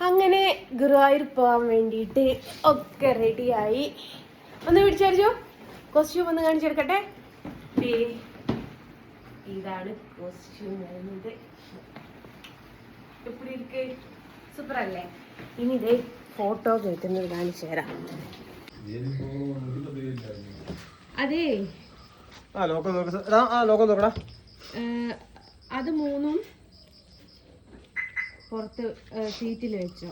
അങ്ങനെ ഗുരുവായൂർ പോകാൻ വേണ്ടിയിട്ട് ഒക്കെ റെഡിയായി. ഒന്ന് പിടിച്ചോ, കോസ്റ്റ്യൂം ഒന്ന് കാണിച്ചെടുക്കട്ടെ. ഇതാണ് കോസ്റ്റ്യൂം വരുന്നത്. എപ്പടി ഇരിക്ക്? സൂപ്പർ അല്ലേ? ഇനി ഇതേ ഫോട്ടോ കേട്ടുന്നത് കാണിച്ചു തരാം. അതേ അത് മൂന്നും പുറത്ത് സീറ്റിൽ വെച്ചോ.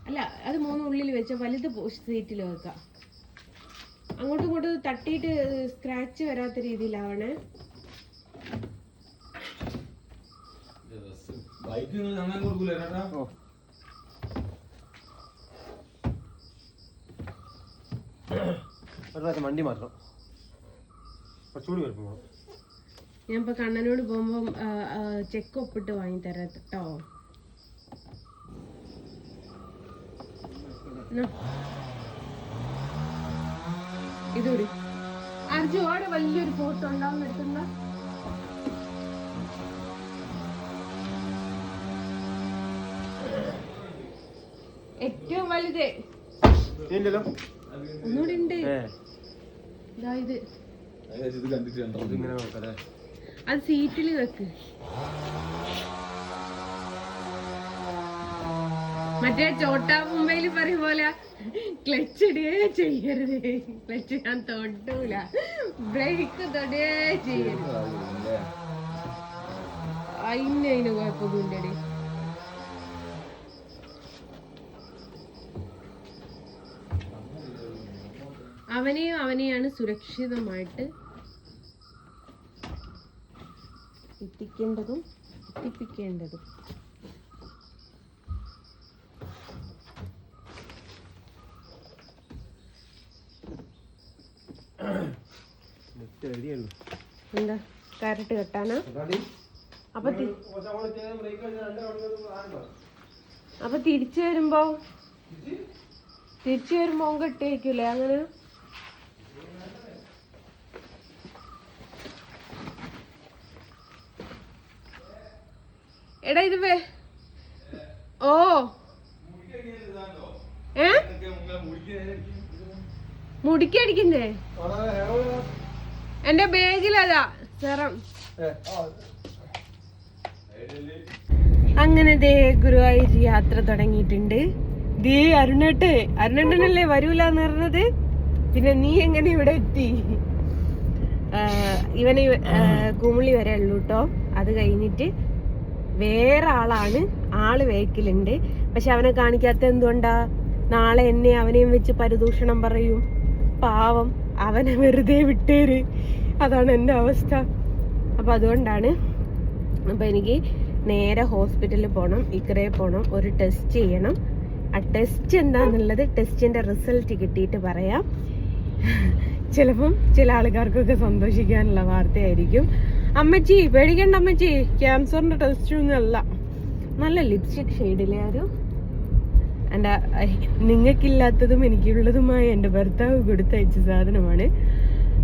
അല്ല, അത് മൂന്നും ഉള്ളിൽ വെച്ചോ. വലുത് സീറ്റിൽ വെക്കാം. അങ്ങോട്ടും ഇങ്ങോട്ടും തട്ടിയിട്ട് സ്ക്രാച്ച് വരാത്ത രീതിയിലാവണേ. വണ്ടി മാറ്റണം. കുറച്ചുകൂടി വലുപ്പം. ഞാൻ ഇപ്പൊ കണ്ണനോട് പോകുമ്പോ ചെക്ക് ഒപ്പിട്ട് വാങ്ങി തരാം കേട്ടോ. ഇതൊരു അർജുനോടെ വലിയൊരു ഫോട്ടോ ഉണ്ടാവും എടുക്കുന്ന. ഏറ്റവും വലുത് ഒന്നുകൂടി ഉണ്ട്. ഇത് അത് സീറ്റിൽ വെക്ക്. മറ്റേ ചോട്ടാ മുംബൈയിൽ പറയും പോലെ ക്ലച്ച് ഇടുകയേ ചെയ്യരുത്. ക്ലച്ച് ഞാൻ തൊടൂല, ബ്രേക്ക് തൊടേ ചെയ്യരുത്. അതിന് കുഴപ്പമൊന്നുമില്ലടി. അവനെയാണ് സുരക്ഷിതമായിട്ട് എത്തിക്കേണ്ടതും എത്തിപ്പിക്കേണ്ടതും. എന്താ കാരറ്റ് കെട്ടാനാ? അപ്പൊ തിരിച്ചു വരുമ്പോ കെട്ടിയേക്കൂലേ? അങ്ങനെ എടാ ഇത് ഓ മുടിക്കടിക്കുന്നേ എന്റെ ബാഗിലതാ സെറം. അങ്ങനെ ദേ ഗുരുവായൂർ യാത്ര തുടങ്ങിയിട്ടുണ്ട്. ദേ അരുണേട്ടനല്ലേ വരൂലെന്ന് പറഞ്ഞത്. പിന്നെ നീ എങ്ങനെ ഇവിടെ എത്തി? ഇവന് കുമിളി വരെ ഉള്ളൂ കേട്ടോ. അത് കഴിഞ്ഞിട്ട് വേറെ ആള് വേക്കിലുണ്ട്. പക്ഷെ അവനെ കാണിക്കാത്ത എന്തുകൊണ്ടാ? നാളെ എന്നെ അവനെയും വെച്ച് പരിദൂഷണം പറയും. പാവം, അവനെ വെറുതെ വിട്ടേര്. അതാണ് എൻ്റെ അവസ്ഥ. അപ്പൊ അതുകൊണ്ടാണ്. അപ്പൊ എനിക്ക് നേരെ ഹോസ്പിറ്റലിൽ പോകണം, ഇക്കരയിൽ പോകണം, ഒരു ടെസ്റ്റ് ചെയ്യണം. ആ ടെസ്റ്റ് എന്താന്നുള്ളത് ടെസ്റ്റിന്റെ റിസൾട്ട് കിട്ടിയിട്ട് പറയാം. ചിലപ്പം ചില ആൾക്കാർക്കൊക്കെ സന്തോഷിക്കാനുള്ള വാർത്തയായിരിക്കും. അമ്മച്ചി പേടിക്കണ്ട അമ്മച്ചി, ക്യാൻസറിന്റെ ടെസ്റ്റ് ഒന്നുമല്ല. നല്ല ലിപ്സ്റ്റിക് ഷെയ്ഡിലെ എൻ്റെ നിങ്ങൾക്കില്ലാത്തതും എനിക്കുള്ളതുമായ എൻ്റെ ഭർത്താവ് കൊടുത്തയച്ച സാധനമാണ്.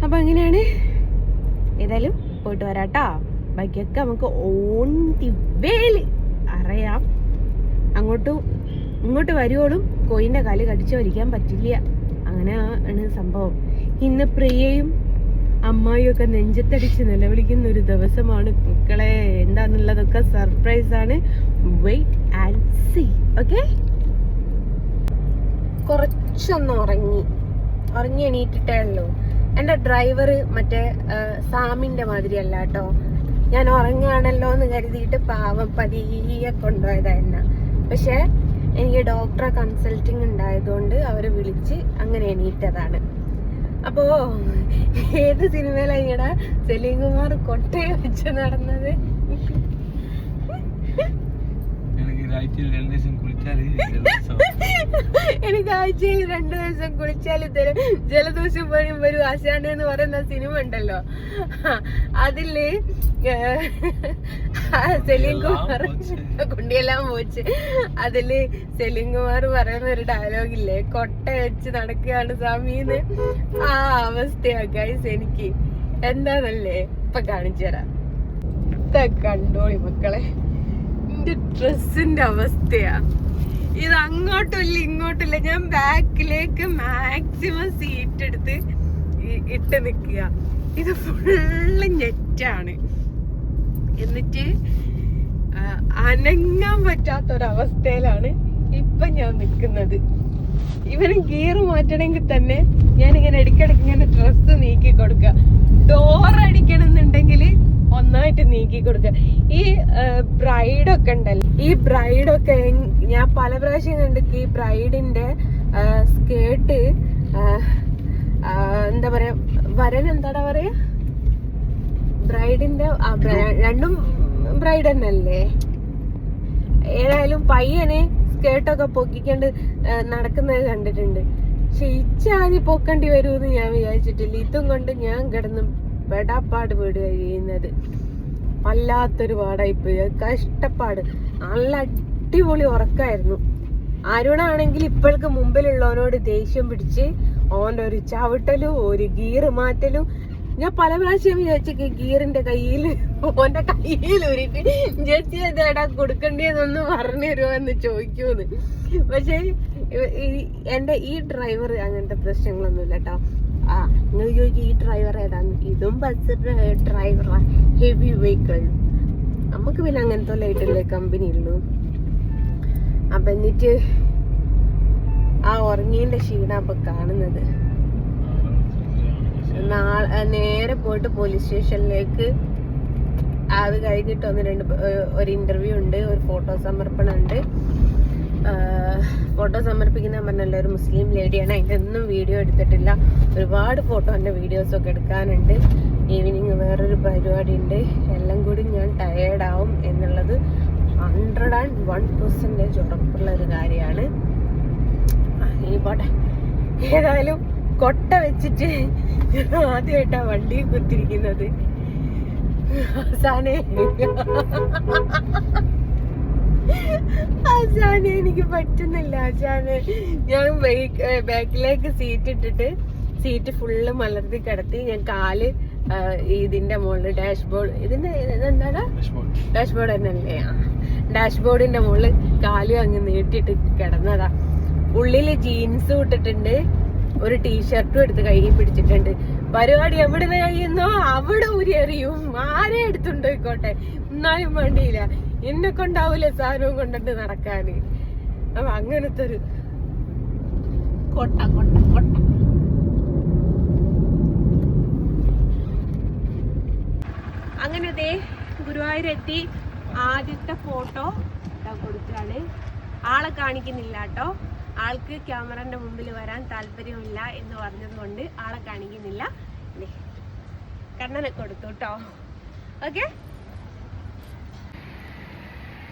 അപ്പം അങ്ങനെയാണ്. ഏതായാലും പോയിട്ട് വരാട്ടോ. ബാക്കിയൊക്കെ നമുക്ക് ഓൺ ദി വേയിൽ അറിയാം. ഇങ്ങോട്ട് വരുവോളും കോയിൻ്റെ കാല് കടിച്ചു വരിക്കാൻ പറ്റില്ല. അങ്ങനെയാണ് സംഭവം. ഇന്ന് പ്രിയയും അമ്മായിയും ഒക്കെ നെഞ്ചത്തടിച്ച് നിലവിളിക്കുന്ന ഒരു ദിവസമാണ് മക്കളെ. എന്താന്നുള്ളതൊക്കെ സർപ്രൈസ് ആണ്. Wait and see. ഓക്കെ, കുറച്ചൊന്ന് ഉറങ്ങി എണീറ്റിട്ടേ ഉള്ളൂ. എൻ്റെ ഡ്രൈവർ മറ്റേ സാമിന്റെ മാതിരി അല്ല കേട്ടോ. ഞാൻ ഉറങ്ങുകയാണല്ലോ എന്ന് കരുതിയിട്ട് പാവം പതിയെ കൊണ്ടുപോയതായിരുന്നു. പക്ഷെ എനിക്ക് ഡോക്ടറെ കൺസൾട്ടിങ് ഉണ്ടായതുകൊണ്ട് അവരെ വിളിച്ച് അങ്ങനെ എണീറ്റതാണ്. അപ്പോ ഏത് സിനിമയിലാണ് ഇങ്ങടെ സലീം കുമാർ കൊട്ടയെ വെച്ച് നടന്നത്? എനിക്ക് ആഴ്ചയിൽ 2 ദിവസം കുളിച്ചാൽ ജലദോഷം വരും ആശാന എന്ന് പറയുന്ന സിനിമ ഉണ്ടല്ലോ. അതില് സലീം കുമാർ കുണ്ടിയെല്ലാം പോച്ച്. അതില് സലീം കുമാർ പറയുന്ന ഒരു ഡയലോഗില്ലേ, കൊട്ട വെച്ച് നടക്കുകയാണ് സ്വാമീന്ന്. ആ അവസ്ഥയാ ഗൈസ് എനിക്ക്. എന്താന്നല്ലേ ഇപ്പൊ കാണിച്ചു തരാം. കണ്ടോളി മക്കളെ. എന്റെ ഡ്രസ്സിന്റെ അവസ്ഥയാ. ഇത് അങ്ങോട്ടുമില്ല ഇങ്ങോട്ടില്ല. ഞാൻ ബാക്കിലേക്ക് മാക്സിമം സീറ്റ് എടുത്ത് ഇട്ട് നിക്കുക. ഇത് ഫുള്ള് നെറ്റാണ്. എന്നിട്ട് അനങ്ങാൻ പറ്റാത്തൊരവസ്ഥയിലാണ് ഇപ്പൊ ഞാൻ നിക്കുന്നത്. ഇവന് ഗിയർ മാറ്റണമെങ്കിൽ തന്നെ ഞാനിങ്ങനെ ഇടയ്ക്കിടയ്ക്ക് ഇങ്ങനെ ഡ്രസ്സ് നീക്കി കൊടുക്കുക. ഡോറടിക്കണമെന്നുണ്ടെങ്കിൽ ഒന്നായിട്ട് നീക്കി കൊടുക്കുക. ഈ ബ്രൈഡൊക്കെ ഉണ്ടല്ലോ, ഈ ബ്രൈഡൊക്കെ ഞാൻ പല പ്രാവശ്യം കണ്ടിട്ട് ഈ ബ്രൈഡിന്റെ സ്കേർട്ട് എന്താ പറയാ, വരൻ എന്താടാ പറയാ, ബ്രൈഡിന്റെ രണ്ടും ബ്രൈഡ് തന്നെ അല്ലേ, ഏതായാലും പയ്യനെ സ്കേർട്ടൊക്കെ പൊക്കിക്കൊണ്ട് നടക്കുന്നത് കണ്ടിട്ടുണ്ട്. പക്ഷെ ഇച്ചാതി പൊക്കേണ്ടി വരുമെന്ന് ഞാൻ വിചാരിച്ചിട്ടില്ല. ഇതും കൊണ്ട് ഞാൻ കിടന്ന് പെടാപ്പാട് പെടുക ചെയ്യുന്നത്. വല്ലാത്തൊരു പാടായിപ്പോയി, കഷ്ടപ്പാട്. നല്ല അടിപൊളി ഉറക്കായിരുന്നു. അരുണാണെങ്കിൽ ഇപ്പോൾക്ക് മുമ്പിലുള്ളവനോട് ദേഷ്യം പിടിച്ച് ഓൻ്റെ ഒരു ചവിട്ടലും ഒരു ഗിയർ മാറ്റലും. ഞാൻ പല പ്രാവശ്യം വിചാരിച്ചു ഗിയറിന്റെ കയ്യിൽ ഓന്റെ കയ്യിൽ ഉരുട്ടി ജസ്റ്റ് ഇതേടാ കൊടുക്കണ്ടേന്നൊന്ന് പറഞ്ഞു തരുമോ എന്ന് ചോദിക്കൂന്ന്. പക്ഷെ എന്റെ ഈ ഡ്രൈവർ അങ്ങനത്തെ പ്രശ്നങ്ങളൊന്നുമില്ല കേട്ടോ. നിങ്ങൾ ചോദിക്കും ഈ ഡ്രൈവർ ഏതാന്ന്, ഇതും ബസ് ഡ്രൈവറാ, ഹെവി വെഹിക്കിൾ. നമുക്ക് പിന്നെ അങ്ങനത്തെ ലൈറ്റല്ലേ കമ്പനി ഉള്ളൂ. അപ്പൊ എന്നിട്ട് ആ ഉറങ്ങിയതിന്റെ ക്ഷീണം അപ്പൊ കാണുന്നത്. നേരെ പോയിട്ട് പോലീസ് സ്റ്റേഷനിലേക്ക്. അത് കഴിഞ്ഞിട്ട് ഒരു ഇന്റർവ്യൂ ഉണ്ട്, ഒരു ഫോട്ടോ സമർപ്പണം ഉണ്ട്. ഫോട്ടോ സമർപ്പിക്കുന്ന പറഞ്ഞല്ലോ ഒരു മുസ്ലിം ലേഡിയാണ്. അതിൻ്റെ ഒന്നും വീഡിയോ എടുത്തിട്ടില്ല. ഒരുപാട് ഫോട്ടോന്റെ വീഡിയോസൊക്കെ എടുക്കാനുണ്ട്. ഈവനിങ് വേറൊരു പരിപാടി ഉണ്ട്. എല്ലാം കൂടി ഞാൻ ടയേർഡാവും എന്നുള്ളത് 101% ഉറപ്പുള്ള ഒരു കാര്യമാണ്. ഇനി പോട്ടെ. ഏതായാലും കൊട്ട വെച്ചിട്ട് ആദ്യമായിട്ടാ വണ്ടി കുത്തിരിക്കുന്നത്. ആശാനെ എനിക്ക് പറ്റുന്നില്ല ആശാനെ. ഞാൻ ബാക്കിലേക്ക് സീറ്റ് ഇട്ടിട്ട് സീറ്റ് ഫുള്ള് മലർത്തി കിടത്തി. ഞാൻ കാല് ഇതിന്റെ മുകളിൽ ഡാഷ്ബോർഡ്, ഇതിന്റെ എന്താണ് ഡാഷ്ബോർഡ് തന്നെയല്ലേ, ഡാഷ്ബോർഡിന്റെ മുകളിൽ കാലും അങ്ങ് നീട്ടിട്ട് കിടന്നതാ. ഉള്ളില് ജീൻസും ഇട്ടിട്ടുണ്ട്, ഒരു ടീഷർട്ടും എടുത്ത് കയ്യിൽ പിടിച്ചിട്ടുണ്ട്. പരിപാടി എവിടെ കഴിയുന്നോ അവിടെ ഊരി എറിയും. ആരെ എടുത്തുണ്ടോയിക്കോട്ടെ, എന്നാലും വേണ്ടിയില്ല. എന്നെ കൊണ്ടാവൂല സാധനവും കൊണ്ടിട്ട് നടക്കാന്. അപ്പൊ അങ്ങനത്തെ ഒരു കൊട്ട കൊട്ട കൊട്ട. അങ്ങനെ ദേ ഗുരുവായൂരെത്തി. ആദ്യത്തെ ഫോട്ടോ കൊടുക്കാണ്. ആളെ കാണിക്കുന്നില്ല കേട്ടോ. ആൾക്ക് ക്യാമറന്റെ മുമ്പിൽ വരാൻ താല്പര്യമില്ല എന്ന് പറഞ്ഞത് കൊണ്ട് ആളെ കാണിക്കുന്നില്ല. കണ്ണനെ കൊടുത്തു കേട്ടോ. ഓക്കെ.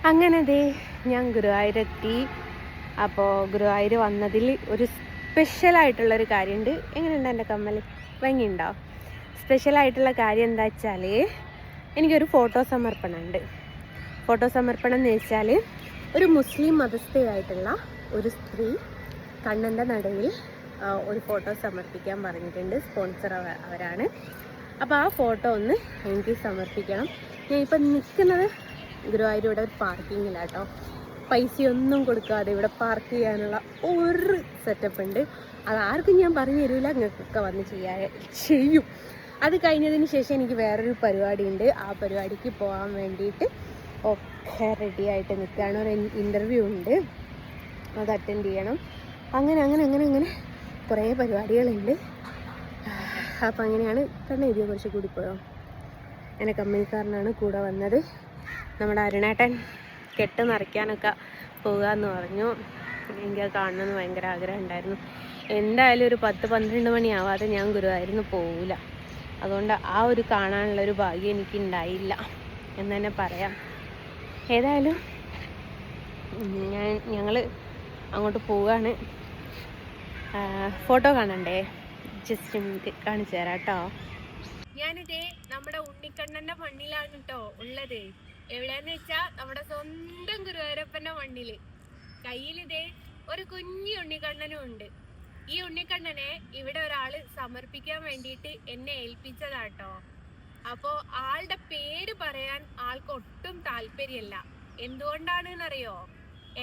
അങ്ങനെ ദേ ഞാൻ ഗുരുവായൂരെത്തി. അപ്പോൾ ഗുരുവായൂർ വന്നതിൽ ഒരു സ്പെഷ്യലായിട്ടുള്ളൊരു കാര്യമുണ്ട്. എങ്ങനെയുണ്ട് എൻ്റെ കമ്മൽ? ഭംഗിയുണ്ടോ? സ്പെഷ്യലായിട്ടുള്ള കാര്യം എന്താ വെച്ചാൽ എനിക്കൊരു ഫോട്ടോ സമർപ്പണം ഉണ്ട്. ഫോട്ടോ സമർപ്പണം എന്ന് വെച്ചാൽ ഒരു മുസ്ലിം മതസ്ഥയായിട്ടുള്ള ഒരു സ്ത്രീ കണ്ണൻ്റെ നടുവിൽ ഒരു ഫോട്ടോ സമർപ്പിക്കാൻ പറഞ്ഞിട്ടുണ്ട്. സ്പോൺസർ അവരാണ്. അപ്പോൾ ആ ഫോട്ടോ ഒന്ന് എനിക്ക് സമർപ്പിക്കണം. ഞാൻ ഇപ്പം നിൽക്കുന്നത് ഗുരുവായൂർ ഇവിടെ ഒരു പാർക്കിങ്ങിലാട്ടോ. പൈസയൊന്നും കൊടുക്കാതെ ഇവിടെ പാർക്ക് ചെയ്യാനുള്ള ഒരു സെറ്റപ്പ് ഉണ്ട്. അത് ആർക്കും ഞാൻ പറഞ്ഞു തരില്ല, നിങ്ങൾക്കൊക്കെ വന്ന് ചെയ്യും. അത് കഴിഞ്ഞതിന് ശേഷം എനിക്ക് വേറൊരു പരിപാടി ഉണ്ട്. ആ പരിപാടിക്ക് പോകാൻ വേണ്ടിയിട്ട് ഒക്കെ റെഡി ആയിട്ട് നിൽക്കുകയാണ്. ഒരു ഇൻ്റർവ്യൂ ഉണ്ട്, അത് അറ്റൻഡ് ചെയ്യണം. അങ്ങനെ കുറേ പരിപാടികളുണ്ട്. അപ്പം അങ്ങനെയാണ്. തന്നെ ഇതിനെ കുറിച്ച് കൂടി പോയോ. എൻ്റെ കമ്പനിക്കാരനാണ് കൂടെ വന്നത്. നമ്മുടെ അരുണേട്ടൻ കെട്ട് നിറയ്ക്കാനൊക്കെ പോകുക എന്ന് പറഞ്ഞു. എനിക്കത് കാണണമെന്ന് ഭയങ്കര ആഗ്രഹം ഉണ്ടായിരുന്നു. എന്തായാലും ഒരു 10-12 മണിയാവാതെ ഞാൻ ഗുരുവായൂരിന്ന് പോവില്ല. അതുകൊണ്ട് ആ ഒരു കാണാനുള്ളൊരു ഭാഗ്യം എനിക്കുണ്ടായില്ല എന്ന് തന്നെ പറയാം. ഏതായാലും ഞങ്ങൾ അങ്ങോട്ട് പോവുകയാണ്. ഫോട്ടോ കാണണ്ടേ? ജസ്റ്റ് എനിക്ക് കാണിച്ചു തരാം കേട്ടോ. ഞാനിതേ നമ്മുടെ ഉണ്ണിക്കണ്ണൻ്റെ മണ്ണിലാണ് കേട്ടോ ഉള്ളത്. എവിടെയാന്ന് വെച്ചാൽ നമ്മുടെ സ്വന്തം ഗുരുവായൂരപ്പൻ്റെ മണ്ണില്. കയ്യിലിതേ ഒരു കുഞ്ഞി ഉണ്ണിക്കണ്ണനും ഉണ്ട്. ഈ ഉണ്ണിക്കണ്ണനെ ഇവിടെ ഒരാള് സമർപ്പിക്കാൻ വേണ്ടിയിട്ട് എന്നെ ഏൽപ്പിച്ചതാട്ടോ. അപ്പോൾ ആളുടെ പേര് പറയാൻ ആൾക്ക് ഒട്ടും താല്പര്യമില്ല. എന്തുകൊണ്ടാണെന്നറിയോ?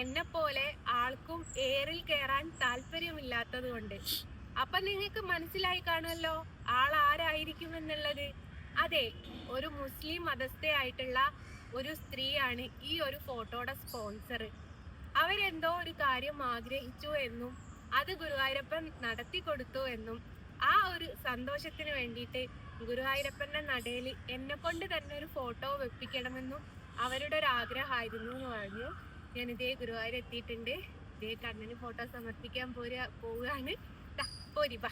എന്നെ പോലെ ആൾക്കും എയറിൽ കയറാൻ താല്പര്യമില്ലാത്തത് കൊണ്ട്. അപ്പൊ നിങ്ങൾക്ക് മനസ്സിലായി കാണുമല്ലോ ആൾ ആരായിരിക്കും എന്നുള്ളത്. അതെ, ഒരു മുസ്ലിം മതസ്ഥയായിട്ടുള്ള ഒരു സ്ത്രീയാണ് ഈ ഒരു ഫോട്ടോയുടെ സ്പോൺസർ. അവരെന്തോ ഒരു കാര്യം ആഗ്രഹിച്ചു എന്നും അത് ഗുരുവായൂരപ്പൻ നടത്തി കൊടുത്തു എന്നും ആ ഒരു സന്തോഷത്തിന് വേണ്ടിയിട്ട് ഗുരുവായൂരപ്പന്റെ നടയിൽ എന്നെ കൊണ്ട് തന്നെ ഒരു ഫോട്ടോ വെപ്പിക്കണമെന്നും അവരുടെ ഒരു ആഗ്രഹമായിരുന്നു എന്ന് പറഞ്ഞു. ഞാൻ ഇതേ ഗുരുവായൂർ എത്തിയിട്ടുണ്ട്. ഇതേ കണ്ണന് ഫോട്ടോ സമർപ്പിക്കാൻ പോവുകയാണ്. പോരിപ്പാ.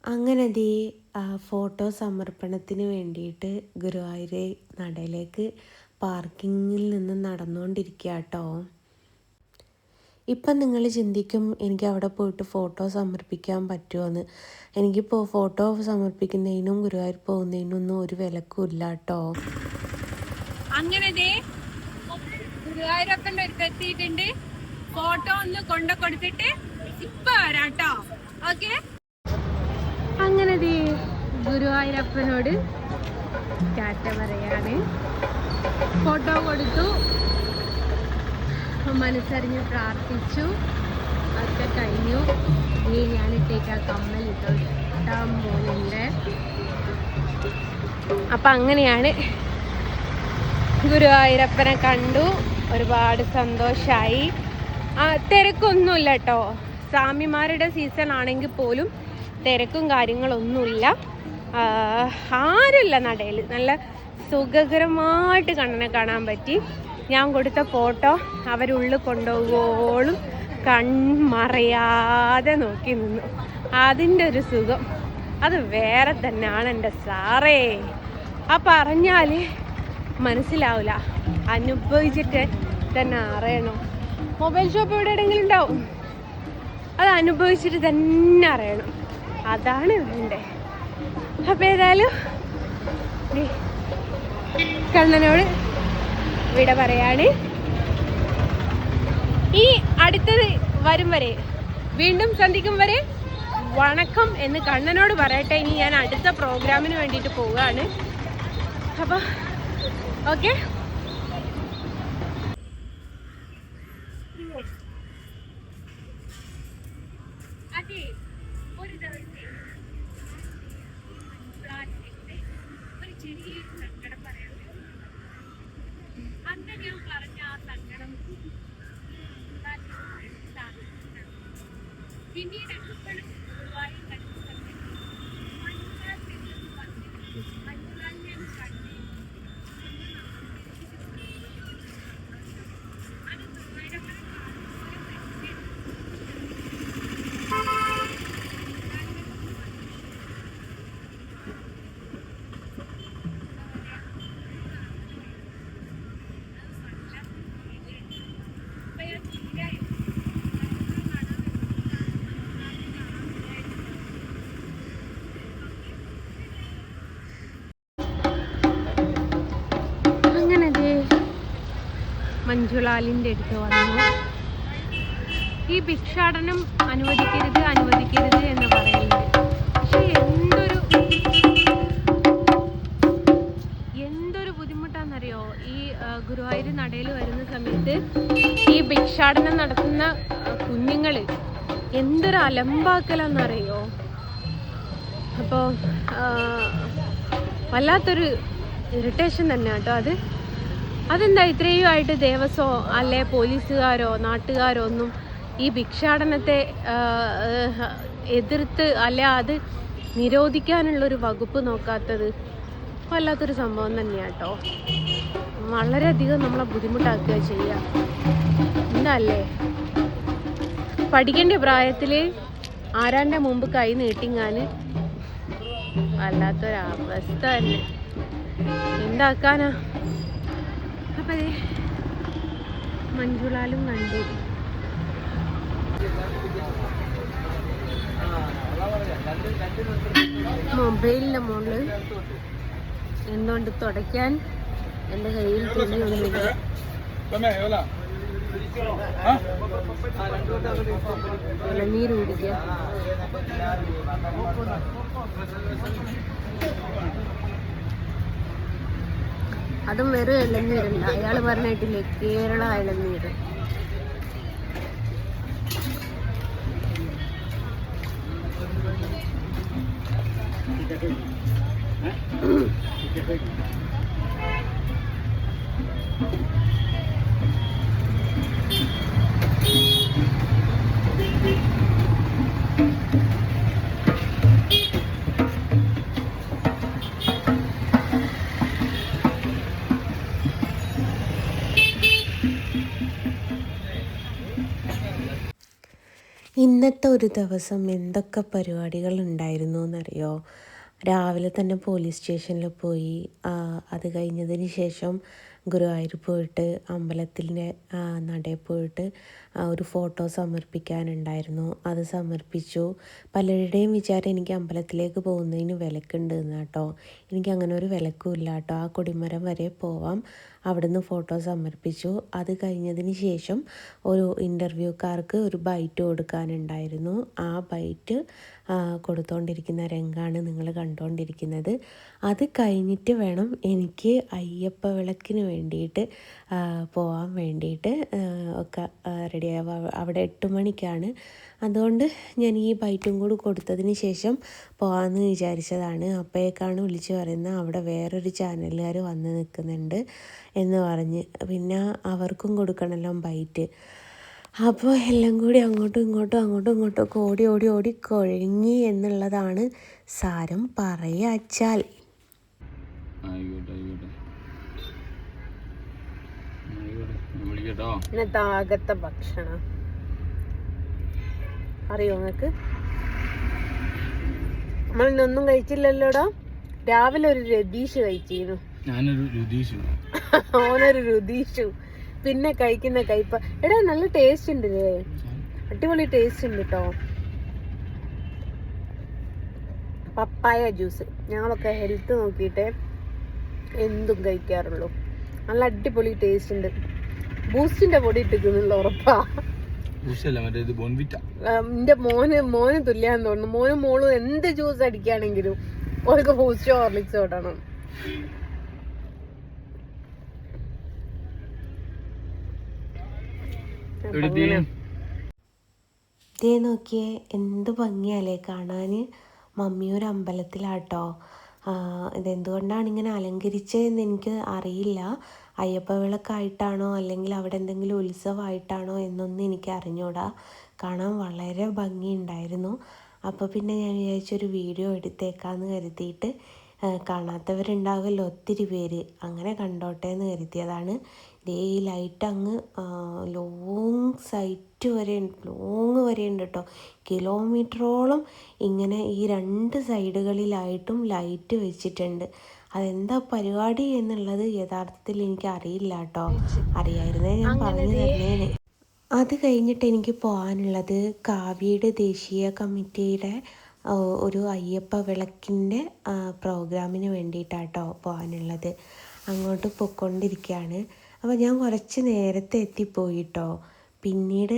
അങ്ങനെ ദേ ഫോട്ടോ സമർപ്പണത്തിന് വേണ്ടിയിട്ട് ഗുരുവായൂർ നടയിലേക്ക് പാർക്കിങ്ങിൽ നിന്ന് നടന്നുകൊണ്ടിരിക്കുക കേട്ടോ. ഇപ്പം നിങ്ങൾ ചിന്തിക്കും എനിക്ക് അവിടെ പോയിട്ട് ഫോട്ടോ സമർപ്പിക്കാൻ പറ്റുമോയെന്ന്. എനിക്കിപ്പോൾ ഫോട്ടോ സമർപ്പിക്കുന്നതിനും ഗുരുവായൂർ പോകുന്നതിനൊന്നും ഒരു വിലക്കും ഇല്ല കേട്ടോ. അങ്ങനെ ഗുരുവായൂരപ്പൻ്റെ അടുത്ത് എത്തിയിട്ടുണ്ട്. ഫോട്ടോ ഒന്ന് കൊടുത്തിട്ട് ഇപ്പൊ വരാട്ടോ. ഓക്കെ, അങ്ങനെ ഗുരുവായൂരപ്പനോട് ടാറ്റ പറയാണ്. ഫോട്ടോ കൊടുത്തു, മനസ്സറിഞ്ഞ് പ്രാർത്ഥിച്ചു, ഒക്കെ കഴിഞ്ഞു. ഇനി ഞാനിട്ടേക്ക് ആ കമ്മലിട്ടാൻ പോകുന്നുണ്ട്. അപ്പം അങ്ങനെയാണ് ഗുരുവായൂരപ്പനെ കണ്ടു, ഒരുപാട് സന്തോഷമായി. തിരക്കൊന്നുമില്ല കേട്ടോ. സ്വാമിമാരുടെ സീസൺ ആണെങ്കിൽ പോലും തിരക്കും കാര്യങ്ങളൊന്നുമില്ല. ആരുമില്ല നടയിൽ. നല്ല സുഖകരമായിട്ട് കണ്ണനെ കാണാൻ പറ്റി. ഞാൻ കൊടുത്ത ഫോട്ടോ അവരുള്ളിൽ കൊണ്ടുപോകുമ്പോഴും കൺമറയാതെ നോക്കി നിന്നു. അതിൻ്റെ ഒരു സുഖം അത് വേറെ തന്നെയാണ് എൻ്റെ സാറേ. ആ പറഞ്ഞാൽ മനസ്സിലാവില്ല, അനുഭവിച്ചിട്ട് തന്നെ അറിയണം. മൊബൈൽ ഷോപ്പ് എവിടെയെങ്കിലും ഉണ്ടാവും, അത് അനുഭവിച്ചിട്ട് തന്നെ അറിയണം. അതാണ് വേണ്ടേ. അപ്പം ഏതായാലും കണ്ണനോട് വിട പറയാണ്. ഈ അടുത്തത് വരും വരെ, വീണ്ടും സന്ധിക്കും വരെ വണക്കം എന്ന് കണ്ണനോട് പറയട്ടെ. ഇനി ഞാൻ അടുത്ത പ്രോഗ്രാമിന് വേണ്ടിയിട്ട് പോവുകയാണ്. അപ്പോൾ ഓക്കെ. അതെ, ഒരു ദിവസം ഒരു ചെറിയ സങ്കടം പറയാൻ അന്ന് ഞാൻ പറഞ്ഞ ആ സങ്കടം പിന്നീട് എപ്പോഴും ഗുരുവായൂർ മഞ്ജുലാലിൻ്റെ അടുത്ത് വന്നു. ഈ ഭിക്ഷാടനം അനുവദിക്കരുത് എന്ന് പറയുന്നത്. പക്ഷെ എന്തൊരു ബുദ്ധിമുട്ടാണെന്നറിയോ. ഈ ഗുരുവായൂർ നടയിൽ വരുന്ന സമയത്ത് ഈ ഭിക്ഷാടനം നടത്തുന്ന കുഞ്ഞുങ്ങൾ എന്തൊരു അലമ്പാക്കലാന്നറിയോ. അപ്പോൾ വല്ലാത്തൊരു ഇറിറ്റേഷൻ തന്നെ കേട്ടോ അത്. അതെന്താ ഇത്രയും ആയിട്ട് ദേവസ്വമോ അല്ലെ പോലീസുകാരോ നാട്ടുകാരോ ഒന്നും ഈ ഭിക്ഷാടനത്തെ എതിർത്ത് അല്ലെ അത് നിരോധിക്കാനുള്ളൊരു വകുപ്പ് നോക്കാത്തത്? വല്ലാത്തൊരു സംഭവം തന്നെയാണ് കേട്ടോ. വളരെയധികം നമ്മളെ ബുദ്ധിമുട്ടാക്കുക ചെയ്യുക. എന്തല്ലേ, പഠിക്കേണ്ട പ്രായത്തിൽ ആരാൻ്റെ മുമ്പ് കൈ നീട്ടിങ്ങാൻ വല്ലാത്തൊരവസ്ഥ തന്നെ. എന്താക്കാനാ. അപ്പം മഞ്ജുലാലും കണ്ടു. മൊബൈലിൻ്റെ മുകളിൽ എന്തുകൊണ്ട് തുടയ്ക്കാൻ എൻ്റെ കയ്യിൽ തുണിയൊന്നുമില്ല. ഇളനീര് കുടിക്കുക. അതും വെറും ഇളനീരല്ല, അയാള് പറഞ്ഞിട്ടില്ലേ കേരള ഇളനീര്. ഇന്നത്തെ ഒരു ദിവസം എന്തൊക്കെ പരിപാടികൾ ഉണ്ടായിരുന്നു എന്നറിയോ? രാവിലെ തന്നെ പോലീസ് സ്റ്റേഷനിൽ പോയി. അത് കഴിഞ്ഞതിന് ശേഷം ഗുരുവായൂർ പോയിട്ട് അമ്പലത്തിൻ്റെ നടയിൽ പോയിട്ട് ഒരു ഫോട്ടോ സമർപ്പിക്കാനുണ്ടായിരുന്നു. അത് സമർപ്പിച്ചു. പലരുടെയും വിചാരം എനിക്ക് അമ്പലത്തിലേക്ക് പോകുന്നതിന് വിലക്കുണ്ട് എന്ന് കേട്ടോ. എനിക്കങ്ങനെ ഒരു വിലക്കും ഇല്ല കേട്ടോ. ആ കൊടിമരം വരെ പോവാം. അവിടുന്ന് ഫോട്ടോ സമർപ്പിച്ചു. അത് കഴിഞ്ഞതിന് ശേഷം ഒരു ഇൻ്റർവ്യൂക്കാർക്ക് ഒരു ബൈറ്റ് കൊടുക്കാനുണ്ടായിരുന്നു. ആ ബൈറ്റ് കൊടുത്തുകൊണ്ടിരിക്കുന്ന രംഗമാണ് നിങ്ങൾ കണ്ടുകൊണ്ടിരിക്കുന്നത്. അത് കഴിഞ്ഞിട്ട് വേണം എനിക്ക് അയ്യപ്പ വിളക്കിന് വേണ്ടിയിട്ട് പോകാൻ വേണ്ടിയിട്ട് ഒക്കെ റെഡിയാവുക. അവിടെ 8 മണിക്കാണ്. അതുകൊണ്ട് ഞാൻ ഈ ബൈറ്റും കൂടി കൊടുത്തതിന് ശേഷം പോകാമെന്ന് വിചാരിച്ചതാണ്. അപ്പോഴേക്കാണ് വിളിച്ച് പറയുന്നത് അവിടെ വേറൊരു ചാനലുകാർ വന്ന് നിൽക്കുന്നുണ്ട് എന്ന് പറഞ്ഞ്. പിന്നെ അവർക്കും കൊടുക്കണമല്ലോ ബൈറ്റ്. അപ്പോൾ എല്ലാം കൂടി അങ്ങോട്ടും ഇങ്ങോട്ടും ഓടി ഓടി ഓടി കുഴങ്ങി എന്നുള്ളതാണ് സാരം പറയാച്ചാൽ. ഇന്നത്തെ ആകത്തെ ഭക്ഷണം അറിയോ നിങ്ങൾക്ക്? നമ്മളിന്നൊന്നും കഴിച്ചില്ലല്ലോടാ. രാവിലെ ഒരു രതീഷ് കഴിച്ചിരുന്നു. ഓനൊരു രുതീഷു. പിന്നെ കഴിക്കുന്ന കയ്പ. എടാ നല്ല ടേസ്റ്റ് ഉണ്ട്, അടിപൊളി ടേസ്റ്റ് ഉണ്ട് കേട്ടോ. പപ്പായ ജ്യൂസ്. ഞങ്ങളൊക്കെ ഹെൽത്ത് നോക്കിയിട്ട് എന്തും കഴിക്കാറുള്ളൂ. നല്ല അടിപൊളി ടേസ്റ്റ് ഉണ്ട്. ബൂസ്റ്റിന്റെ പൊടി ഇട്ടിരിക്കുന്നുള്ള ഉറപ്പാ. എന്റെ മോന് തുല്യാന്ന് തോന്നുന്നു. മോനും മോളും എന്ത് ജ്യൂസ് അടിക്കുകയാണെങ്കിലും ഓർക്ക് ബൂസ്റ്റോ ഹോർലിക്സോ ഇടണം. ഇതേ നോക്കിയേ എന്ത് ഭംഗിയല്ലേ കാണാൻ. മമ്മിയൊരു അമ്പലത്തിലാട്ടോ. ഇതെന്തുകൊണ്ടാണ് ഇങ്ങനെ അലങ്കരിച്ചതെന്ന് എനിക്ക് അറിയില്ല. അയ്യപ്പ വിളക്കായിട്ടാണോ അല്ലെങ്കിൽ അവിടെ എന്തെങ്കിലും ഉത്സവമായിട്ടാണോ എന്നൊന്നും എനിക്ക് അറിഞ്ഞൂടാ. കാണാൻ വളരെ ഭംഗിയുണ്ടായിരുന്നു. അപ്പോൾ പിന്നെ ഞാൻ വിചാരിച്ചൊരു വീഡിയോ എടുത്തേക്കാമെന്ന് കരുതിയിട്ട്, കാണാത്തവരുണ്ടാകുമല്ലോ ഒത്തിരി പേര്, അങ്ങനെ കണ്ടോട്ടെ എന്ന് കരുതിയതാണ്. ഈ ലൈറ്റ് അങ്ങ് ലോങ് വരെ ഉണ്ട് കേട്ടോ. കിലോമീറ്ററോളം ഇങ്ങനെ ഈ 2 സൈഡുകളിലായിട്ടും ലൈറ്റ് വെച്ചിട്ടുണ്ട്. അതെന്താ പരിപാടി എന്നുള്ളത് യഥാർത്ഥത്തിൽ എനിക്ക് അറിയില്ല കേട്ടോ. അറിയായിരുന്നേ ഞാൻ പറഞ്ഞു തരുന്നേനെ. അത് കഴിഞ്ഞിട്ട് എനിക്ക് പോകാനുള്ളത് കാവ്യയുടെ ദേശീയ കമ്മിറ്റിയുടെ ഒരു അയ്യപ്പ വിളക്കിൻ്റെ പ്രോഗ്രാമിന് വേണ്ടിയിട്ടാട്ടോ പോകാനുള്ളത്. അങ്ങോട്ട് പൊയ്ക്കൊണ്ടിരിക്കുകയാണ്. അപ്പോൾ ഞാൻ കുറച്ച് നേരത്തെ എത്തിപ്പോയിട്ടോ. പിന്നീട്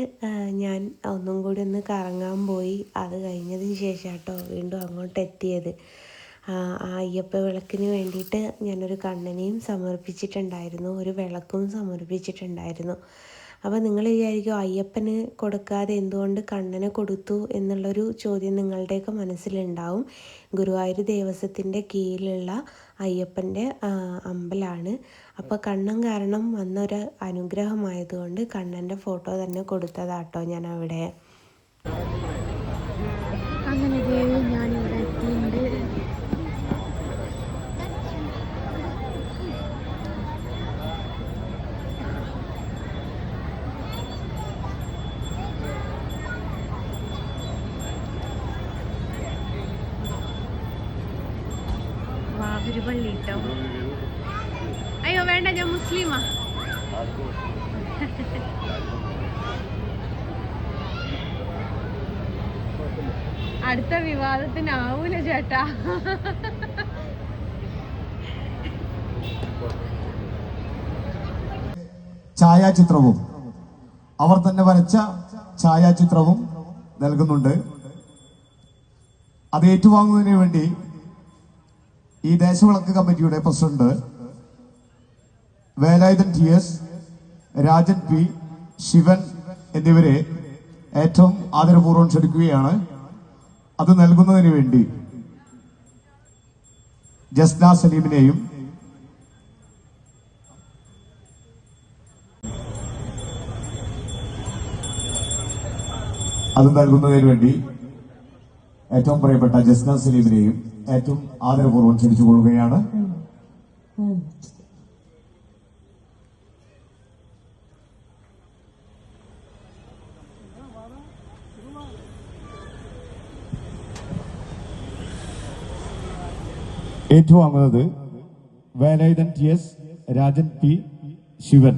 ഞാൻ ഒന്നും കൂടി ഒന്ന് കറങ്ങാൻ പോയി. അത് കഴിഞ്ഞതിന് ശേഷം കേട്ടോ വീണ്ടും അങ്ങോട്ട് എത്തിയത്. ആ അയ്യപ്പ വിളക്കിന് വേണ്ടിയിട്ട് ഞാനൊരു കണ്ണനെയും സമർപ്പിച്ചിട്ടുണ്ടായിരുന്നു, ഒരു വിളക്കും സമർപ്പിച്ചിട്ടുണ്ടായിരുന്നു. അപ്പോൾ നിങ്ങൾ വിചാരിക്കും അയ്യപ്പന് കൊടുക്കാതെ എന്തുകൊണ്ട് കണ്ണനെ കൊടുത്തു എന്നുള്ളൊരു ചോദ്യം നിങ്ങളുടെയൊക്കെ മനസ്സിലുണ്ടാവും. ഗുരുവായൂർ ദേവസ്വത്തിൻ്റെ കീഴിലുള്ള അയ്യപ്പൻ്റെ അമ്പലമാണ്. അപ്പോൾ കണ്ണൻ കാരണം വന്നൊരു അനുഗ്രഹമായതുകൊണ്ട് കണ്ണൻ്റെ ഫോട്ടോ തന്നെ കൊടുത്തതാട്ടോ ഞാൻ അവിടെ. അങ്ങനെ ഞാനിവിടെ എത്തിയിട്ടുണ്ട്. വാവൂര് പള്ളി കേട്ടോ. അയ്യോ വേണ്ട, ഞാൻ മുസ്ലിമാ. അടുത്ത വിവാദത്തിനാവൂല ചേട്ടാ. ഛായാചിത്രവും അവർ തന്നെ വരച്ച ഛായാചിത്രവും നൽകുന്നുണ്ട്. അത് ഏറ്റുവാങ്ങുന്നതിന് വേണ്ടി ഈ ദേശവിളക്ക് കമ്മിറ്റിയുടെ president Velayudhan TS, Rajan P, Shivan എന്നിവരെ ഏറ്റവും ആദരപൂർവ്വം ക്ഷണിക്കുകയാണ്. അത് നൽകുന്നതിന് വേണ്ടി ജസ്ന സലീമിനെയും ഏറ്റവും പ്രിയപ്പെട്ട ജസ്ന സലീമിനെയും ഏറ്റവും ആദരപൂർവ്വം ക്ഷണിച്ചുകൊള്ളുകയാണ്. ഏറ്റുവാങ്ങുന്നത് വേലായുധൻ TS, രാജൻ P, ശിവൻ.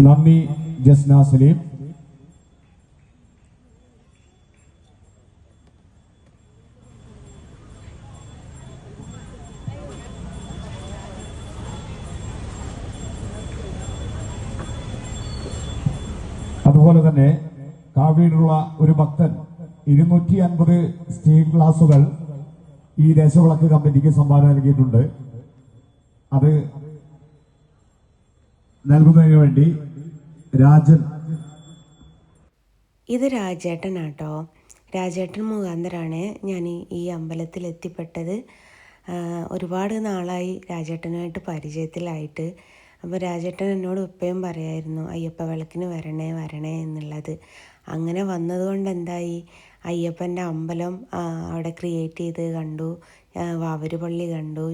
നന്ദി ജസ്ന സലീം. അതുപോലെ തന്നെ കാവ്യയിലുള്ള ഒരു ഭക്തൻ 250 സ്റ്റീൽ ഗ്ലാസുകൾ ഈ ദേശവിളക്ക് കമ്മിറ്റിക്ക് സംഭാവന നൽകിയിട്ടുണ്ട്. അത് നൽകുന്നതിന് വേണ്ടി രാജൻ. ഇത് രാജേട്ടനാട്ടോ. രാജേട്ടൻ മുഖാന്തരമാണ് ഞാൻ ഈ അമ്പലത്തിൽ എത്തിപ്പെട്ടത്. ഒരുപാട് നാളായി രാജേട്ടനുമായിട്ട് പരിചയത്തിലായിട്ട്. അപ്പോൾ രാജേട്ടൻ എന്നോട് എപ്പോഴും പറയായിരുന്നു അയ്യപ്പ വിളക്കിന് വരണേ വരണേ എന്നുള്ളത്. അങ്ങനെ വന്നതുകൊണ്ട് എന്തായി, അയ്യപ്പൻ്റെ അമ്പലം അവിടെ ക്രിയേറ്റ് ചെയ്ത് കണ്ടു, വാവരുപള്ളി കണ്ടു,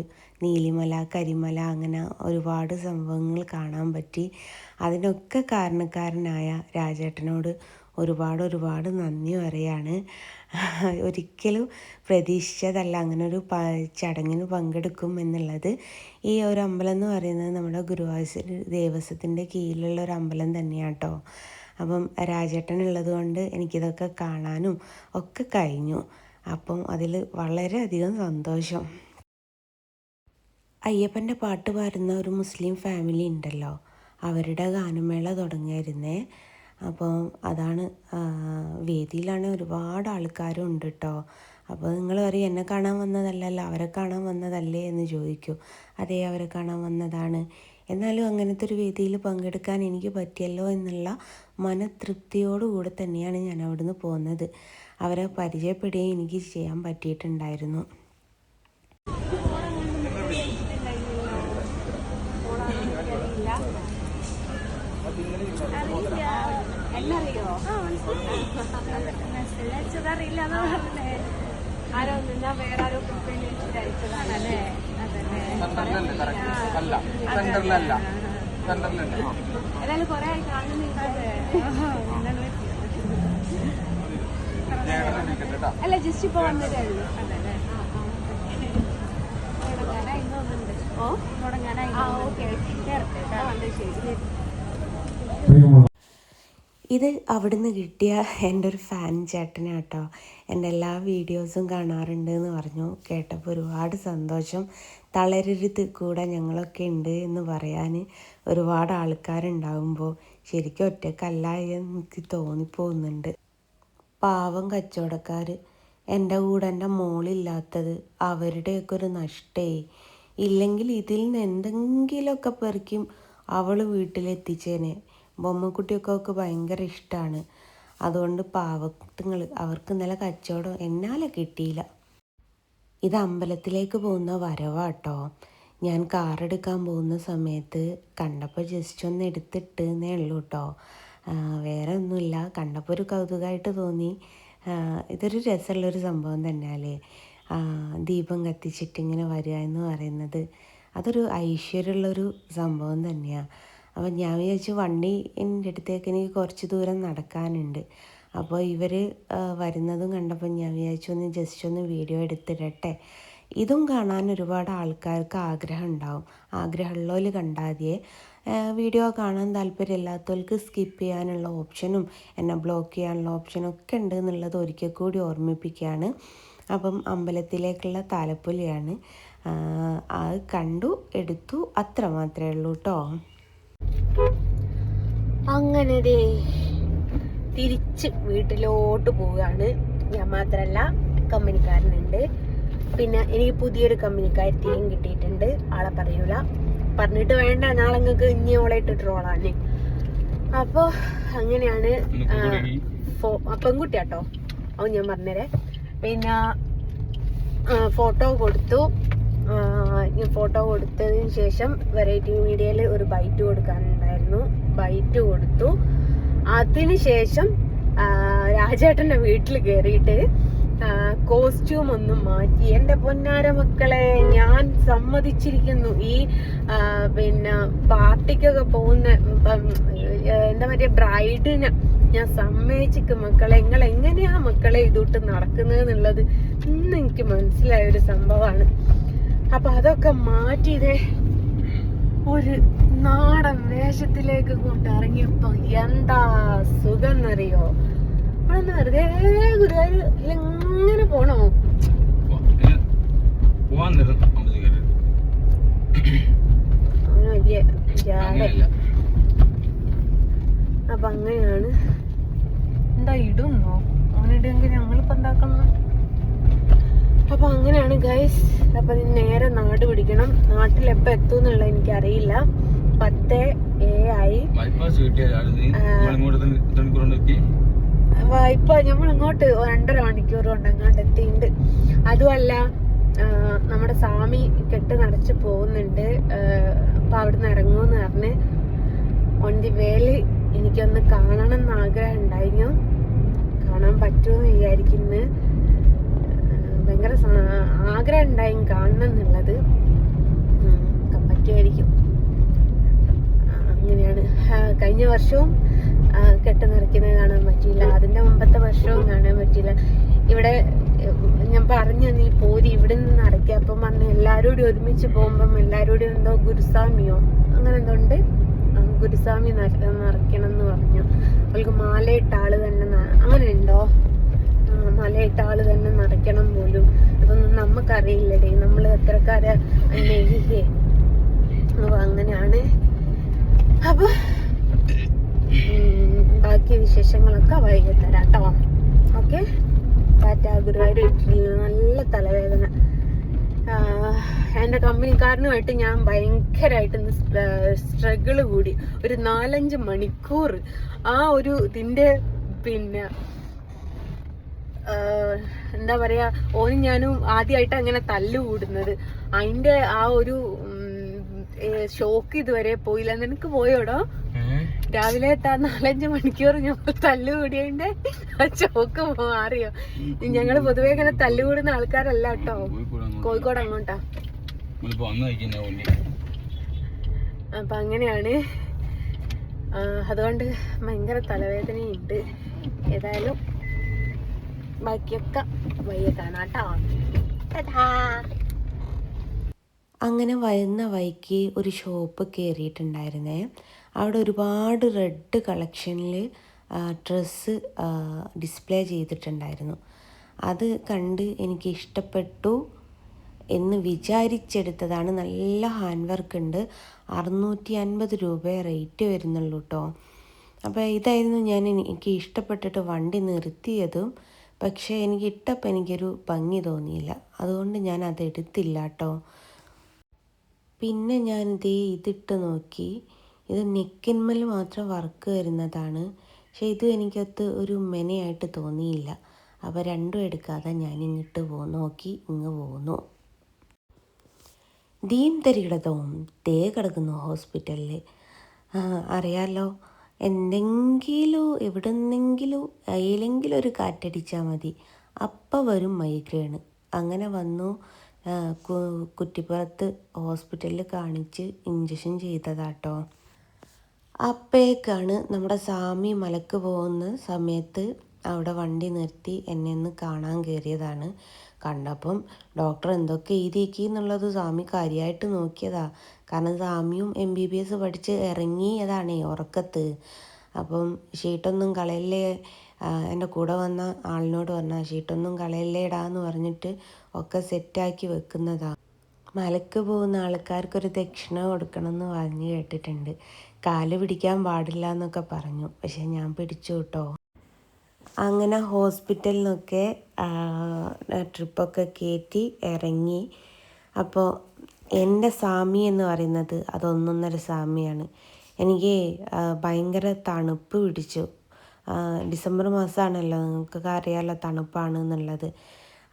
നീലിമല, കരിമല, അങ്ങനെ ഒരുപാട് സംഭവങ്ങൾ കാണാൻ പറ്റി. അതിനൊക്കെ കാരണക്കാരനായ രാജേട്ടനോട് ഒരുപാട് നന്ദി പറയാണ്. ഒരിക്കലും പ്രതീക്ഷിച്ചതല്ല അങ്ങനൊരു ചടങ്ങിന് പങ്കെടുക്കും എന്നുള്ളത്. ഈ ഒരു അമ്പലം എന്ന് പറയുന്നത് നമ്മുടെ ഗുരുവായൂർ ദേവസ്വത്തിൻ്റെ കീഴിലുള്ള ഒരു അമ്പലം തന്നെയാണ് കേട്ടോ. അപ്പം രാജേട്ടൻ ഉള്ളത് കൊണ്ട് എനിക്കിതൊക്കെ കാണാനും ഒക്കെ കഴിഞ്ഞു. അപ്പം അതിൽ വളരെയധികം സന്തോഷം. അയ്യപ്പൻ്റെ പാട്ട് പാടുന്ന ഒരു മുസ്ലിം ഫാമിലി ഉണ്ടല്ലോ, അവരുടെ ഗാനമേള തുടങ്ങിയിരുന്നേ. അപ്പോൾ അതാണ് വേദിയിലാണ് ഒരുപാട് ആൾക്കാരും ഉണ്ട് കേട്ടോ. അപ്പോൾ നിങ്ങൾ പറയും എന്നെ കാണാൻ വന്നതല്ലല്ലോ, അവരെ കാണാൻ വന്നതല്ലേ എന്ന് ചോദിക്കും. അതേ, അവരെ കാണാൻ വന്നതാണ്. എന്നാലും അങ്ങനത്തെ ഒരു വേദിയിൽ പങ്കെടുക്കാൻ എനിക്ക് പറ്റിയല്ലോ എന്നുള്ള മനതൃപ്തിയോടുകൂടെ തന്നെയാണ് ഞാൻ അവിടുന്ന് പോകുന്നത്. അവരെ പരിചയപ്പെടുകയും എനിക്ക് ചെയ്യാൻ പറ്റിയിട്ടുണ്ടായിരുന്നു. അല്ല, ജസ്റ്റ് ഇപ്പൊ വന്നതേ ഉള്ളൂ. ഇത് അവിടുന്ന് കിട്ടിയ എൻ്റെ ഒരു ഫാൻ ചേട്ടനാട്ടോ. എൻ്റെ എല്ലാ വീഡിയോസും കാണാറുണ്ട് എന്ന് പറഞ്ഞു. കേട്ടപ്പോൾ ഒരുപാട് സന്തോഷം. തളരരുത്, കൂടെ ഞങ്ങളൊക്കെ ഉണ്ട് എന്ന് പറയാൻ ഒരുപാട് ആൾക്കാരുണ്ടാകുമ്പോൾ ശരിക്കും ഒറ്റക്കല്ല എനിക്ക് തോന്നിപ്പോകുന്നുണ്ട്. പാവം കച്ചവടക്കാർ, എൻ്റെ കൂടെ എൻ്റെ മോളില്ലാത്തത് അവരുടെയൊക്കെ ഒരു നഷ്ടേ. ഇല്ലെങ്കിൽ ഇതിൽ നിന്ന് എന്തെങ്കിലുമൊക്കെ പെറുക്കും അവൾ വീട്ടിലെത്തിച്ചേനെ. ബൊമ്മക്കുട്ടിയൊക്കെ ഭയങ്കര ഇഷ്ടമാണ്. അതുകൊണ്ട് പാവത്തുങ്ങൾ അവർക്ക് ഇന്നലെ കച്ചവടം എന്നാലെ കിട്ടിയില്ല. ഇത് അമ്പലത്തിലേക്ക് പോകുന്ന വരവാട്ടോ. ഞാൻ കാറെടുക്കാൻ പോകുന്ന സമയത്ത് കണ്ടപ്പോൾ ജസ്റ്റ് ഒന്ന് എടുത്തിട്ടേ ഉള്ളൂ കേട്ടോ. വേറെ ഒന്നുമില്ല, കണ്ടപ്പോൾ ഒരു കൗതുകമായിട്ട് തോന്നി. ഇതൊരു രസമുള്ളൊരു സംഭവം തന്നെയല്ലേ, ദീപം കത്തിച്ചിട്ടിങ്ങനെ വരിക എന്ന് പറയുന്നത്. അതൊരു ഐശ്വര്യമുള്ളൊരു സംഭവം തന്നെയാണ്. അപ്പം ഞാൻ വിചാരിച്ചു വണ്ടി എൻ്റെ അടുത്തേക്ക് എനിക്ക് കുറച്ച് ദൂരം നടക്കാനുണ്ട്. അപ്പോൾ ഇവർ വരുന്നതും കണ്ടപ്പോൾ ഞാൻ വിചാരിച്ചു ഒന്ന് ജസ്റ്റ് ഒന്ന് വീഡിയോ എടുത്തിടട്ടെ. ഇതും കാണാൻ ഒരുപാട് ആൾക്കാർക്ക് ആഗ്രഹം ഉണ്ടാവും. ആഗ്രഹമുള്ളവർ കണ്ടാൽ മതിയേ. വീഡിയോ കാണാൻ താല്പര്യമില്ലാത്തവർക്ക് സ്കിപ്പ് ചെയ്യാനുള്ള ഓപ്ഷനും എന്നെ ബ്ലോക്ക് ചെയ്യാനുള്ള ഓപ്ഷനും ഒക്കെ ഉണ്ട് എന്നുള്ളത് ഒരിക്കൽ കൂടി ഓർമ്മിപ്പിക്കുകയാണ്. അപ്പം അമ്പലത്തിലേക്കുള്ള താലപ്പൊലിയാണ്. അത് കണ്ടു എടുത്തു, അത്ര മാത്രമേ ഉള്ളൂ കേട്ടോ. അങ്ങനെ തിരിച്ച് വീട്ടിലോട്ട് പോവുകയാണ്. ഞാൻ മാത്രമല്ല, കമ്പനിക്കാരനുണ്ട്. പിന്നെ എനിക്ക് പുതിയൊരു കമ്പനിക്കാരത്തെയും കിട്ടിയിട്ടുണ്ട്. ആളെ പറയൂല, പറഞ്ഞിട്ട് വേണ്ട, നാളെ നിങ്ങൾക്ക് ഇനി ഓളായിട്ട് ട്രോളാണ്. അപ്പോൾ അങ്ങനെയാണ്. പെൺകുട്ടിയാട്ടോ, അത് ഞാൻ പറഞ്ഞേരെ. പിന്നെ ഫോട്ടോ കൊടുത്തു. ഫോട്ടോ കൊടുത്തതിന് ശേഷം വെറൈറ്റി മീഡിയയിൽ ഒരു ബൈറ്റ് കൊടുക്കാനുണ്ടായിരുന്നു. ബൈറ്റ് കൊടുത്തു. അതിനുശേഷം രാജേട്ടൻ്റെ വീട്ടിൽ കയറിയിട്ട് കോസ്റ്റ്യൂം ഒന്നും മാറ്റി. എൻ്റെ പൊന്നാര മക്കളെ, ഞാൻ സമ്മതിച്ചിരിക്കുന്നു. ഈ പിന്നെ പാർട്ടിക്കൊക്കെ പോകുന്ന എന്താ പറയുക, ബ്രൈഡിന് ഞാൻ സമ്മതിച്ചിരിക്കും. മക്കളെ, നിങ്ങൾ എങ്ങനെയാ മക്കളെ ഇതോട്ട് നടക്കുന്നത് എന്നുള്ളത് ഇന്ന് എനിക്ക് മനസ്സിലായ ഒരു സംഭവമാണ്. അപ്പൊ അതൊക്കെ മാറ്റിയതേ ഒരു നാടൻ വേഷത്തിലേക്ക് കൊണ്ട് ഇറങ്ങിയപ്പോ എന്താ സുഖം എന്നറിയോ. അവിടെ വെറുതെ ഗുരുവായൂർ എങ്ങനെ പോണോ, വലിയ ജാടല്ല. അപ്പൊ അങ്ങനെയാണ്. എന്താ ഇടുന്നോ? അങ്ങനെ ഇടുമെങ്കിൽ ഞങ്ങളിപ്പോ എന്താക്കണം? അപ്പൊ അങ്ങനെയാണ് ഗൈസ്. അപ്പൊ നേരെ നാട് പിടിക്കണം. നാട്ടിൽ എപ്പോ എത്തും എന്നുള്ളത് എനിക്കറിയില്ല. 10 ആയി. ഇപ്പൊ നമ്മളിങ്ങോട്ട് 2.5 മണിക്കൂർ കൊണ്ട് അങ്ങോട്ട് എത്തിയിട്ടുണ്ട്. അതുമല്ല, നമ്മുടെ സ്വാമി കെട്ട് നടച്ച് പോകുന്നുണ്ട്. അപ്പൊ അവിടുന്ന് ഇറങ്ങുമെന്ന് പറഞ്ഞ് ഓൺ ദി വേല് എനിക്കൊന്ന് കാണണം എന്ന് ആഗ്രഹം ഉണ്ടായിരുന്നു. കാണാൻ പറ്റുമെന്ന് വിചാരിക്കുന്നു. ഭയങ്കര ആഗ്രഹം ഉണ്ടായി കാണണം എന്നുള്ളത്. പറ്റുമായിരിക്കും. അങ്ങനെയാണ്. കഴിഞ്ഞ വർഷവും കെട്ട് നിറയ്ക്കുന്നത് കാണാൻ പറ്റിയില്ല. അതിന്റെ മുമ്പത്തെ വർഷവും കാണാൻ പറ്റിയില്ല. ഇവിടെ ഞാൻ പറഞ്ഞു, നീ പോരി ഇവിടെ നിന്ന് നിറയ്ക്കുക. അപ്പം പറഞ്ഞ് എല്ലാവരോടും ഒരുമിച്ച് പോകുമ്പം എല്ലാവരോടും എന്തോ ഗുരുസ്വാമിയോ അങ്ങനെ എന്തോ ഉണ്ട്, ഗുരുസ്വാമി നിറയ്ക്കണം എന്ന് പറഞ്ഞു. അവൾക്ക് മാലയിട്ട ആള് തന്നെ അങ്ങനെ ഉണ്ടോ, മലയിട്ട ആള് തന്നെ നിറയ്ക്കണം പോലും. അതൊന്നും നമുക്കറിയില്ലടേ, നമ്മൾ എത്രക്കാരെ അന്വേഷിക്കേ. അപ്പൊ അങ്ങനെയാണ്. അപ്പൊ ബാക്കി വിശേഷങ്ങളൊക്കെ വൈകി തരാം കേട്ടോ. ഓക്കെ, ടാറ്റ. ഗുരുവായൂർ വീട്ടിൽ നല്ല തലവേദന. എൻ്റെ കമ്പനിക്കാരനുമായിട്ട് ഞാൻ ഭയങ്കരമായിട്ട് സ്ട്രഗിള് കൂടി. ഒരു 4-5 മണിക്കൂർ ആ ഒരു ഇതിൻ്റെ പിന്നെ എന്താ പറയാ, ഓനും ഞാനും ആദ്യമായിട്ട് അങ്ങനെ തല്ലുകൂടുന്നത്. അതിന്റെ ആ ഒരു ഷോക്ക് ഇതുവരെ പോയില്ല. നിനക്ക് പോയോടോ? രാവിലെ 4-5 മണിക്കൂർ ഞങ്ങൾ തല്ലുകൂടിയതിന്റെ ആ ഷോക്ക് മാറിയോ? ഞങ്ങള് പൊതുവെ ഇങ്ങനെ തല്ലുകൂടുന്ന ആൾക്കാരല്ല കേട്ടോ. കോഴിക്കോട് അങ്ങോട്ടാ. അപ്പൊ അങ്ങനെയാണ്. അതുകൊണ്ട് ഭയങ്കര തലവേദനയുണ്ട്. ഏതായാലും ബാക്കിയൊക്കെ വയ്യ കാണാട്ടോ. അങ്ങനെ വരുന്ന വഴിക്ക് ഒരു ഷോപ്പ് കയറിയിട്ടുണ്ടായിരുന്നേ. അവിടെ ഒരുപാട് റെഡ് കളക്ഷനിൽ ഡ്രസ്സ് ഡിസ്പ്ലേ ചെയ്തിട്ടുണ്ടായിരുന്നു. അത് കണ്ട് എനിക്ക് ഇഷ്ടപ്പെട്ടു എന്ന് വിചാരിച്ചെടുത്തതാണ്. നല്ല ഹാൻഡ് വർക്ക് ഉണ്ട്. 650 രൂപയെ റേറ്റ് വരുന്നുള്ളൂ കേട്ടോ. അപ്പോൾ ഇതായിരുന്നു എനിക്ക് ഇഷ്ടപ്പെട്ടിട്ട് വണ്ടി നിർത്തിയതും. പക്ഷേ എനിക്ക് ഇട്ടപ്പോൾ എനിക്കൊരു ഭംഗി തോന്നിയില്ല. അതുകൊണ്ട് ഞാൻ അത് എടുത്തില്ല കേട്ടോ. പിന്നെ ഞാൻ ഇതിട്ട് നോക്കി. ഇത് നെക്കിന്മേൽ മാത്രം വർക്ക് വരുന്നതാണ്. പക്ഷേ ഇത് എനിക്കത് ഒരു മെനയായിട്ട് തോന്നിയില്ല. അപ്പോൾ രണ്ടും എടുക്കാതെ ഞാൻ ഇങ്ങോട്ട് നോക്കി ഇങ്ങ് പോന്നു. ദീന്തരികിടതവും തേ കിടക്കുന്നു ഹോസ്പിറ്റലിൽ. അറിയാലോ, എന്തെങ്കിലും എവിടെന്നെങ്കിലും അതിലെങ്കിലും ഒരു കാറ്റടിച്ചാൽ മതി, അപ്പം വരും മൈഗ്രെയിൻ. അങ്ങനെ വന്നു. കുറ്റിപ്പുറത്ത് ഹോസ്പിറ്റലിൽ കാണിച്ച് ഇഞ്ചക്ഷൻ ചെയ്തതാട്ടോ. അപ്പോഴേക്കാണ് നമ്മുടെ സ്വാമി മലക്ക് പോകുന്ന സമയത്ത് അവിടെ വണ്ടി നിർത്തി എന്നെ ഒന്ന് കാണാൻ കയറിയതാണ്. കണ്ടപ്പം ഡോക്ടർ എന്തൊക്കെ എഴുതിയേക്കി എന്നുള്ളത് സ്വാമി കാര്യമായിട്ട് നോക്കിയതാ. കാരണം സ്വാമിയും MBBS പഠിച്ച് ഇറങ്ങിയതാണേ ഉറക്കത്ത്. അപ്പം ഷീട്ടൊന്നും കളയല്ലേ, എൻ്റെ കൂടെ വന്ന ആളിനോട് പറഞ്ഞാൽ ഷീട്ടൊന്നും കളയല്ലേടാന്ന് പറഞ്ഞിട്ട് ഒക്കെ സെറ്റാക്കി വെക്കുന്നതാ. മലക്ക് പോകുന്ന ആൾക്കാർക്കൊരു ദക്ഷിണ കൊടുക്കണം എന്ന് പറഞ്ഞു കേട്ടിട്ടുണ്ട്. കാല് പിടിക്കാൻ പാടില്ല എന്നൊക്കെ പറഞ്ഞു, പക്ഷെ ഞാൻ പിടിച്ചു കേട്ടോ. അങ്ങനെ ഹോസ്പിറ്റലിൽ നിന്നൊക്കെ ട്രിപ്പൊക്കെ കയറ്റി ഇറങ്ങി. അപ്പോൾ എൻ്റെ സ്വാമി എന്ന് പറയുന്നത് അതൊന്നൊന്നര സ്വാമിയാണ്. എനിക്ക് ഭയങ്കര തണുപ്പ് പിടിച്ചു. ഡിസംബർ മാസമാണല്ലോ, നിങ്ങൾക്കൊക്കെ അറിയാമല്ലോ തണുപ്പാണ് എന്നുള്ളത്.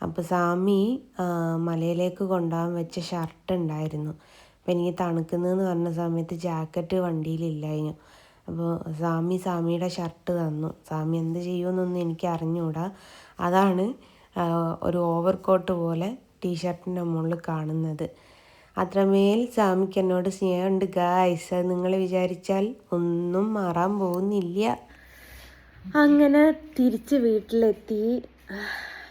അപ്പോൾ സ്വാമി മലയിലേക്ക് കൊണ്ടുപോകാൻ വെച്ച ഷർട്ട് ഉണ്ടായിരുന്നു. അപ്പോൾ എനിക്ക് തണുക്കുന്നതെന്ന് പറഞ്ഞ സമയത്ത് ജാക്കറ്റ് വണ്ടിയിലില്ലായിരുന്നു. അപ്പോൾ സ്വാമിയുടെ ഷർട്ട് തന്നു. സ്വാമി എന്ത് ചെയ്യുമെന്നൊന്നും എനിക്ക് അറിഞ്ഞുകൂടാ. അതാണ് ഒരു ഓവർകോട്ട് പോലെ ടീഷർട്ടിൻ്റെ മുകളിൽ കാണുന്നത്. അത്രമേൽ സ്വാമിക്ക് എന്നോട് സ്നേഹമുണ്ട് ഗായ്സ്. നിങ്ങൾ വിചാരിച്ചാൽ ഒന്നും മാറാൻ പോകുന്നില്ല. അങ്ങനെ തിരിച്ച് വീട്ടിലെത്തി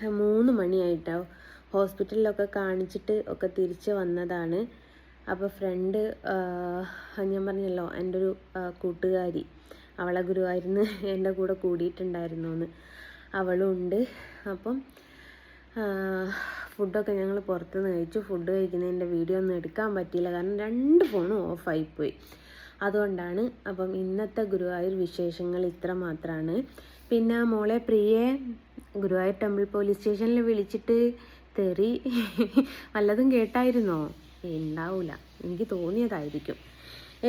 3 മണിയായിട്ടാവും. ഹോസ്പിറ്റലിലൊക്കെ കാണിച്ചിട്ട് ഒക്കെ തിരിച്ച് വന്നതാണ്. അപ്പോൾ ഫ്രണ്ട്, ഞാൻ പറഞ്ഞല്ലോ എൻ്റെ ഒരു കൂട്ടുകാരി, അവളെ ഗുരുവായൂരിന്ന് എൻ്റെ കൂടെ കൂടിയിട്ടുണ്ടായിരുന്നു എന്ന്, അവളും ഉണ്ട്. അപ്പം ഫുഡൊക്കെ ഞങ്ങൾ പുറത്തുനിന്ന് കഴിച്ചു. ഫുഡ് കഴിക്കുന്നതിൻ്റെ വീഡിയോ ഒന്നും എടുക്കാൻ പറ്റിയില്ല, കാരണം 2 ഫോണും ഓഫായിപ്പോയി. അതുകൊണ്ടാണ്. അപ്പം ഇന്നത്തെ ഗുരുവായൂർ വിശേഷങ്ങൾ ഇത്ര മാത്രമാണ്. പിന്നെ മോളെ പ്രിയെ ഗുരുവായൂർ ടെമ്പിൾ പോലീസ് സ്റ്റേഷനിൽ വിളിച്ചിട്ട് തെറി വല്ലതും കേട്ടായിരുന്നോ? ഉണ്ടാവില്ല, എനിക്ക് തോന്നിയതായിരിക്കും.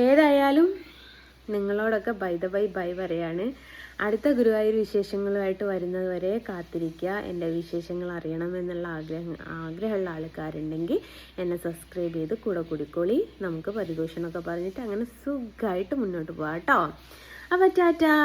ഏതായാലും നിങ്ങളോടൊക്കെ ബൈ പറയാണ്. അടുത്ത ഗുരുവായൂർ വിശേഷങ്ങളുമായിട്ട് വരുന്നത് വരെ കാത്തിരിക്കുക. എൻ്റെ വിശേഷങ്ങൾ അറിയണമെന്നുള്ള ആഗ്രഹമുള്ള ആൾക്കാരുണ്ടെങ്കിൽ എന്നെ സബ്സ്ക്രൈബ് ചെയ്ത് കൂടെ കൂടിക്കോളി. നമുക്ക് പരിദൂഷണമൊക്കെ പറഞ്ഞിട്ട് അങ്ങനെ സുഖമായിട്ട് മുന്നോട്ട് പോകാം കേട്ടോ. അപ്പോൾ ടാറ്റാ.